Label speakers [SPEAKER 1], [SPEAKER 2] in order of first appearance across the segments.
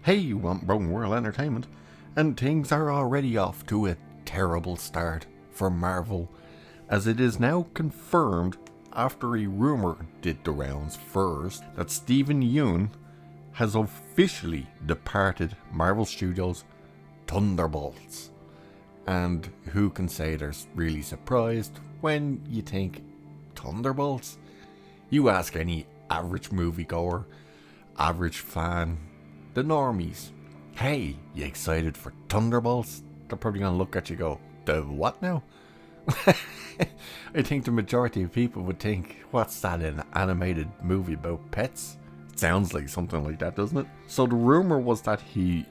[SPEAKER 1] Hey, you want Broken World Entertainment? And things are already off to a terrible start for Marvel, as it is now confirmed after a rumour did the rounds first that Steven Yeun has officially departed Marvel Studios' Thunderbolts. And who can say they're really surprised when you think Thunderbolts? You ask any average moviegoer, average fan, the normies, hey, you excited for Thunderbolts? They're probably gonna look at you and go, the what now? I think the majority of people would think, what's that, an animated movie about pets? It sounds like something like that, doesn't it? So the rumour was that he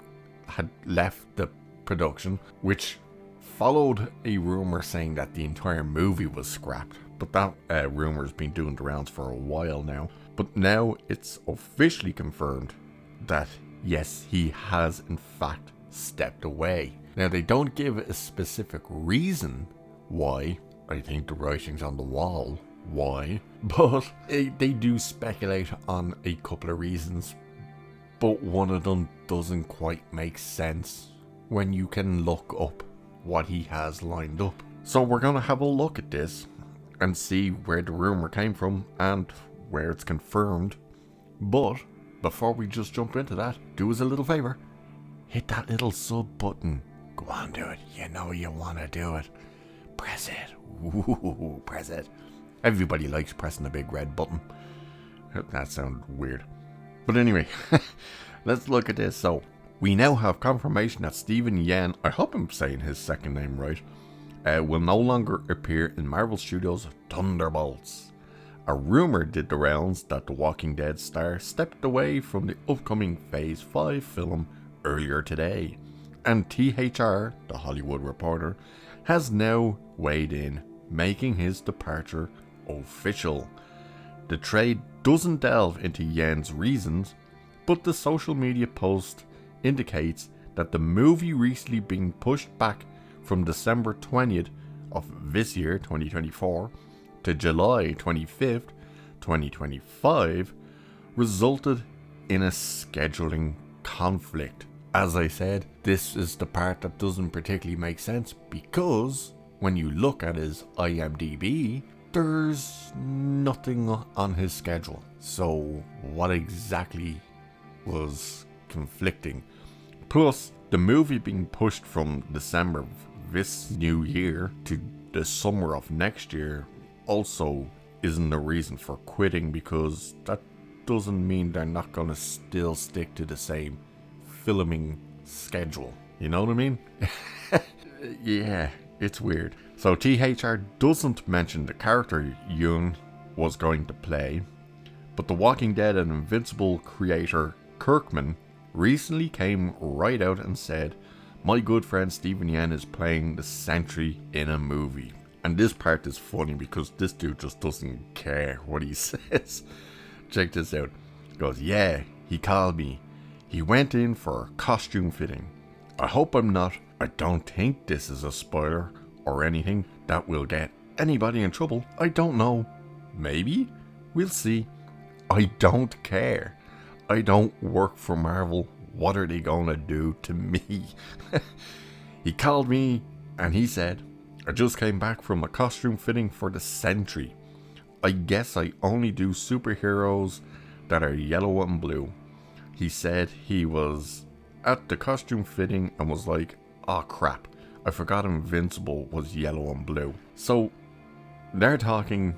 [SPEAKER 1] had left the production, which followed a rumour saying that the entire movie was scrapped. But that rumour's been doing the rounds for a while now. But now it's officially confirmed that yes, he has in fact stepped away. Now they don't give a specific reason why. I think the writing's on the wall why. But they do speculate on a couple of reasons. But one of them doesn't quite make sense when you can look up what he has lined up. So we're going to have a look at this and see where the rumour came from and where it's confirmed. But before we just jump into that, do us a little favour. Hit that little sub button. Go on, do it. You know you want to do it. Press it. Ooh, press it. Everybody likes pressing the big red button. That sounded weird. But anyway, let's look at this. So, we now have confirmation that Steven Yeun, I hope I'm saying his second name right, will no longer appear in Marvel Studios' Thunderbolts. A rumour did the rounds that the Walking Dead star stepped away from the upcoming Phase 5 film earlier today, and THR, the Hollywood Reporter, has now weighed in, making his departure official. The trade doesn't delve into Yeun's reasons, but the social media post indicates that the movie recently being pushed back from December 20th of this year, 2024, to July 25th, 2025, resulted in a scheduling conflict. As I said, this is the part that doesn't particularly make sense because when you look at his IMDb, there's nothing on his schedule. So what exactly was conflicting? Plus, the movie being pushed from December of this new year to the summer of next year also isn't a reason for quitting, because that doesn't mean they're not going to still stick to the same filming schedule. You know what I mean? Yeah, it's weird. So THR doesn't mention the character Yeun was going to play, but The Walking Dead and Invincible creator Kirkman recently came right out and said, my good friend Steven Yeun is playing the Sentry in a movie. And this part is funny because this dude just doesn't care what he says. Check this out. He goes, yeah, he called me. He went in for a costume fitting. I hope I'm not. I don't think this is a spoiler or anything that will get anybody in trouble. I don't know. Maybe? We'll see. I don't care. I don't work for Marvel. What are they gonna do to me? He called me and he said, I just came back from a costume fitting for the Sentry. I guess I only do superheroes that are yellow and blue. He said he was at the costume fitting and was like, oh crap, I forgot Invincible was yellow and blue. So they're talking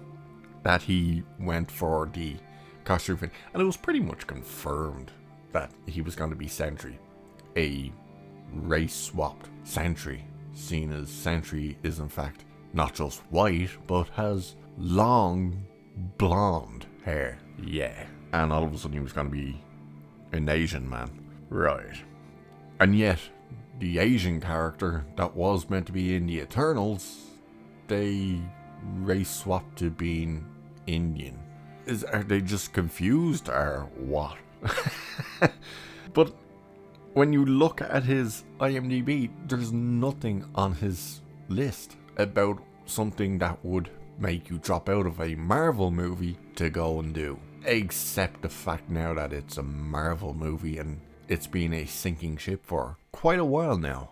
[SPEAKER 1] that he went for the costume fitting, and it was pretty much confirmed that he was going to be Sentry, a race swapped Sentry, seen as Sentry is in fact not just white but has long blonde hair. Yeah, and all of a sudden he was going to be an Asian man. Right. And yet the Asian character that was meant to be in the Eternals, they race swapped to being Indian. Are they just confused or what? But when you look at his IMDb, there's nothing on his list about something that would make you drop out of a Marvel movie to go and do. Except the fact now that it's a Marvel movie and it's been a sinking ship for quite a while now.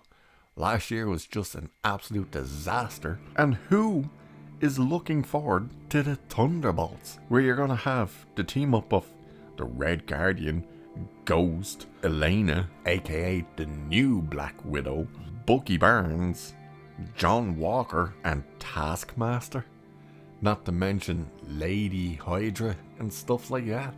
[SPEAKER 1] Last year was just an absolute disaster. And who is looking forward to the Thunderbolts, where you're going to have the team up of the Red Guardian, Ghost, Elena, aka the new Black Widow, Bucky Barnes, John Walker, and Taskmaster. Not to mention Lady Hydra and stuff like that.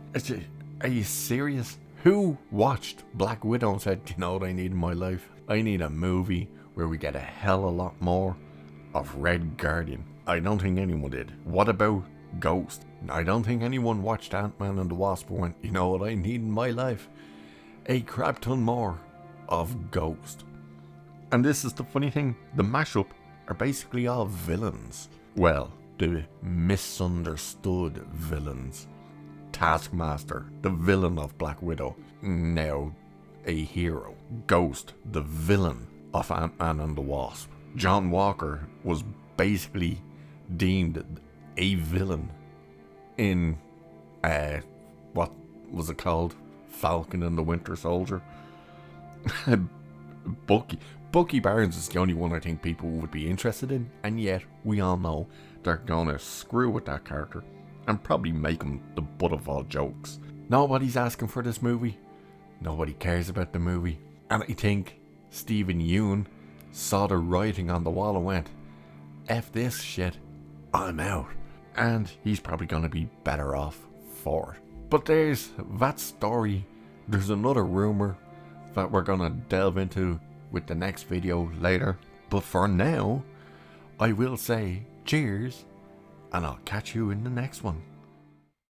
[SPEAKER 1] Are you serious? Who watched Black Widow and said, you know what I need in my life? I need a movie where we get a hell of a lot more of Red Guardian. I don't think anyone did. What about Ghost? I don't think anyone watched Ant-Man and the Wasp and went, you know what I need in my life? A crap ton more of Ghost. And this is the funny thing, the mashup are basically all villains. Well, the misunderstood villains. Taskmaster, the villain of Black Widow, now a hero. Ghost, the villain of Ant-Man and the Wasp. John Walker was basically deemed a villain in what was it called? Falcon and the Winter Soldier. Bucky Barnes is the only one I think people would be interested in, and yet we all know they're gonna screw with that character and probably make him the butt of all jokes. Nobody's asking for this movie. Nobody cares about the movie. And I think Stephen Yeun saw the writing on the wall and went, F this shit, I'm out. And he's probably gonna be better off for it. But there's that story. There's another rumor that we're gonna delve into with the next video later. But for now, I will say cheers, and I'll catch you in the next one.